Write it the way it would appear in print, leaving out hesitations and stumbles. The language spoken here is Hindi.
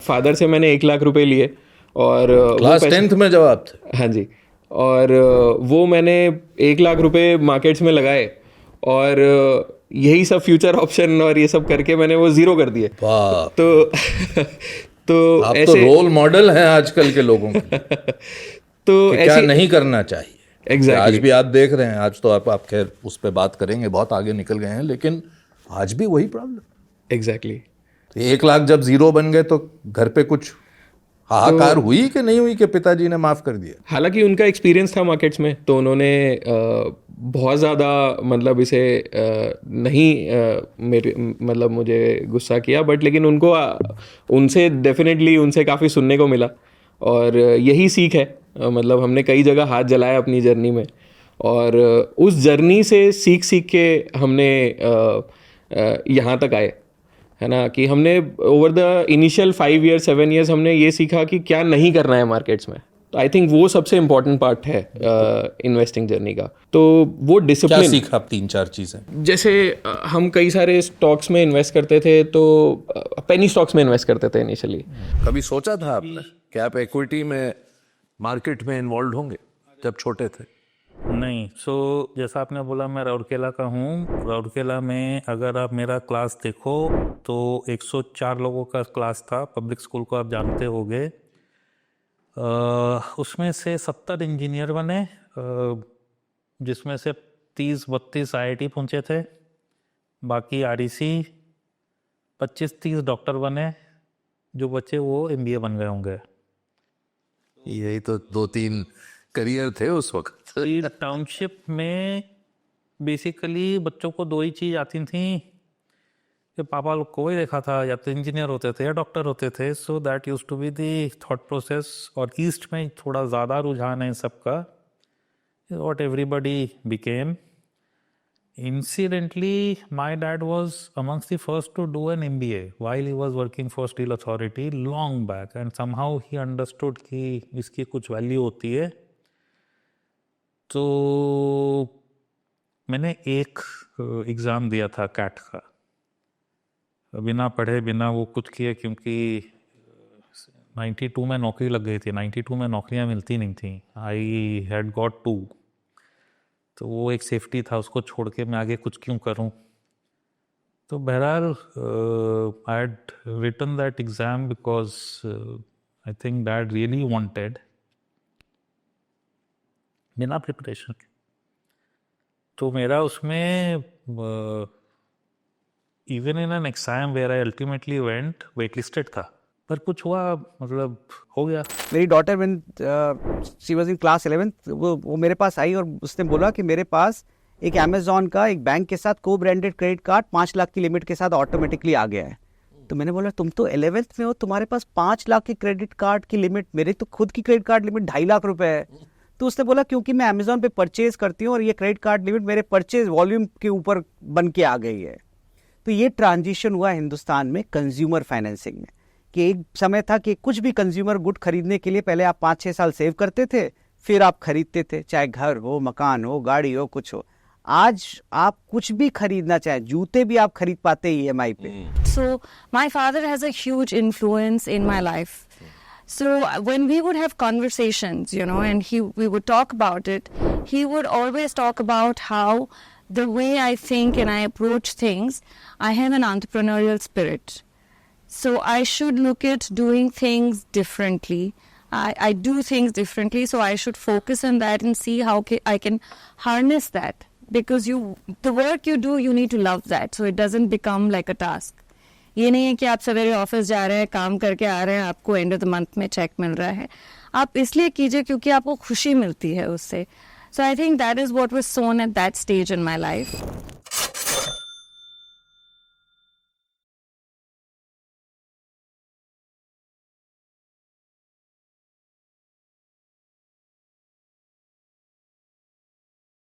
फादर से मैंने 1 लाख रुपए लिए और क्लास 10th में जब आप थे? हाँ जी, और वो मैंने 1 लाख रुपए मार्केट्स में लगाए और यही सब फ्यूचर ऑप्शन और ये सब करके मैंने वो जीरो कर दिए। बाप, तो तो आप तो ऐसे रोल मॉडल हैं आजकल के लोगों के तो कि क्या नहीं करना चाहिए। Exactly. आज भी आप देख रहे हैं, आज तो आप खैर उस पर बात करेंगे, बहुत आगे निकल गए हैं, लेकिन आज भी वही प्रॉब्लम। एग्जैक्टली 1 लाख जब जीरो बन गए तो घर पे कुछ हाहाकार हुई कि नहीं हुई कि पिताजी ने माफ कर दिया? हालांकि उनका एक्सपीरियंस था मार्केट्स में, तो उन्होंने बहुत ज़्यादा मतलब इसे नहीं मेरे मतलब मुझे गुस्सा किया, बट लेकिन उनको उनसे डेफिनेटली उनसे काफ़ी सुनने को मिला और यही सीख है। मतलब हमने कई जगह हाथ जलाया अपनी जर्नी में और उस जर्नी से सीख सीख के हमने यहाँ तक आए, है ना, कि हमने over the initial 5 years 7 years हमने ये सीखा कि क्या नहीं करना है मार्केट्स में। तो आई थिंक वो सबसे इम्पोर्टेंट पार्ट है इन्वेस्टिंग जर्नी का। तो वो डिसिप्लिन। क्या सीखा आप? 3-4 चीज़ें। जैसे हम कई सारे स्टॉक्स में इन्वेस्ट करते थे, तो पेनी स्टॉक्स में इन्वेस्ट करते थे इनिशियली। कभी सोचा था आपने कि आप इक्विटी में, मार्केट में इन्वॉल्व होंगे जब छोटे थे? नहीं। जैसा आपने बोला, मैं राउरकेला का हूँ। राउरकेला में अगर आप मेरा क्लास देखो तो 104 लोगों का क्लास था। पब्लिक स्कूल को आप जानते होंगे। उसमें से 70 इंजीनियर बने, जिसमें से 30-32 IIT पहुँचे थे, बाकी REC। 25-30 डॉक्टर बने, जो बच्चे वो MBA बन गए होंगे। यही तो 2-3 करियर थे उस वक्त। टाउनशिप में बेसिकली बच्चों को 2 ही चीज़ आती थी कि पापा लोग को ही देखा था, या तो इंजीनियर होते थे या डॉक्टर होते थे। So that used to be the thought process. और ईस्ट में थोड़ा ज़्यादा रुझान है सबका, what everybody became. Incidentally, my dad was amongst the first to do an MBA while he was working for Steel Authority long back, and somehow he understood कि इसकी कुछ वैल्यू होती है। तो मैंने एक एग्ज़ाम दिया था कैट का, बिना पढ़े बिना वो कुछ किए, क्योंकि 92 में नौकरी लग गई थी। 92 में नौकरियां मिलती नहीं थी। आई हैड गॉट 2, तो वो एक सेफ्टी था, उसको छोड़ के मैं आगे कुछ क्यों करूं। तो बहरहाल I had written that exam because I think dad really wanted, बिना प्रिपरेशन के। तो मेरा उसमें even in an exam where I ultimately went, wait listed था, पर कुछ हुआ, मतलब हो गया। मेरी daughter when she was in class 11 वो मेरे पास आई और उसने बोला कि मेरे पास एक अमेजोन का एक बैंक के साथ को ब्रांडेड क्रेडिट कार्ड 5 लाख की लिमिट के साथ ऑटोमेटिकली आ गया है। तो मैंने बोला तुम तो 11th में हो, तुम्हारे पास 5 लाख की क्रेडिट कार्ड की लिमिट, मेरी तो खुद की क्रेडिट कार्ड लिमिट 2.5 लाख रुपए है। तो उसने बोला क्योंकि मैं अमेजोन पे परचेज करती हूँ और ये क्रेडिट कार्ड लिमिट मेरे परचेज वॉल्यूम के ऊपर बन के आ गई है। तो ये ट्रांजिशन हुआ हिंदुस्तान में कंज्यूमर फाइनेंसिंग में, कि एक समय था कि कुछ भी कंज्यूमर गुड खरीदने के लिए पहले आप 5-6 साल सेव करते थे, फिर आप खरीदते थे, चाहे घर हो, मकान हो, गाड़ी हो, कुछ हो। आज आप कुछ भी खरीदना चाहे, जूते भी आप खरीद पाते हैं EMI पे। So my father has a huge influence in my life. So when we would have conversations, you know, and we would talk about it, he would always talk about how the way I think and I approach things, I have an entrepreneurial spirit. So I should look at doing things differently. I do things differently, so I should focus on that and see how I can harness that. Because the work you do, you need to love that, so it doesn't become like a task. ये नहीं है कि आप सवेरे ऑफिस जा रहे हैं, काम करके आ रहे हैं, आपको एंड ऑफ द मंथ में चेक मिल रहा है। आप इसलिए कीजिए क्योंकि आपको खुशी मिलती है उससे। So I think that is what was sown at that stage in my life.